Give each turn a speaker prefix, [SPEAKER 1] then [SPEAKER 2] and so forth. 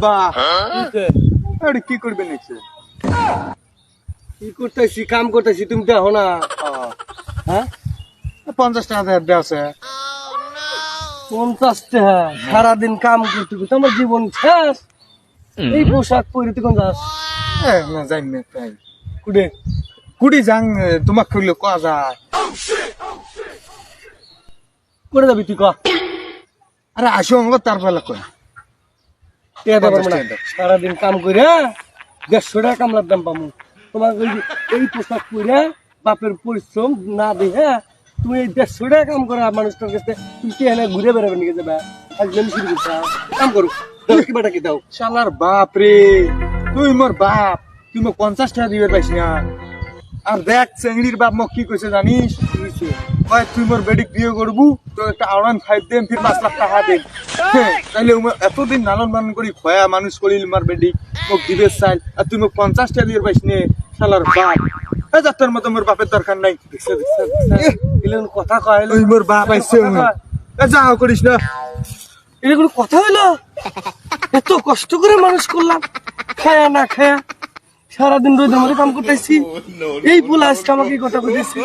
[SPEAKER 1] বা আরে কি করবে নাকি
[SPEAKER 2] কি করতেছি কাম করতেছি তুমি দেখো না হ্যাঁ
[SPEAKER 1] 50 টাকা দেওয়া
[SPEAKER 2] 50 টাকা সারাদিন কাম করতে করতে আমার জীবন শেষ এই পোশাক পরে তুই কোন যাস
[SPEAKER 1] না যাই না তাই
[SPEAKER 2] কুড়ে
[SPEAKER 1] কুড়ি যাং তোমাক কইলে কোয়া যায়
[SPEAKER 2] করে যাবি তুই ক
[SPEAKER 1] আরে আসো অঙ্গ তার বেলা কয়
[SPEAKER 2] সারাদিন কাম করে 150 টাকা কামলার দাম পামু তোমার এই পোশাক পরে বাপের পরিশ্রম না দেখে তুমি এই 150 টাকা কাম করা মানুষটার কাছে তুমি কি এনে ঘুরে বেড়াবে নিয়ে যাবে আজকে শুরু করছা কাম করো কি বাটা কি দাও
[SPEAKER 1] শালার বাপ রে তুই মোর বাপ তুই মোক 50 টাকা দিবে পাইছ না আর দেখ চেংড়ির বাপ মোক কি কইছে জানিস কয় তুই মোর বেডিক বিয়ে করবু তো একটা R15 দেন ফির 5 লাখ টাকা দেন তাইলে এতদিন লালন পালন করি খয়া মানুষ করিল মার বেডিক মোক দিবে চাইল আর তুই মোক 50 টাকা দিয়ে পাইছ নে শালার বাপ এই যা তোর মতো মোর বাপের দরকার নাই
[SPEAKER 2] এগুলো কথা কয়
[SPEAKER 1] ওই মোর বাপ আইছে যাও করিস না
[SPEAKER 2] এটা কোনো কথা হইলো এত কষ্ট করে মানুষ করলাম খায়া না খায়া সারাদিন রোদের মধ্যে কাম করতেছি এই বলে আজকে আমাকে এই কথা বলেছি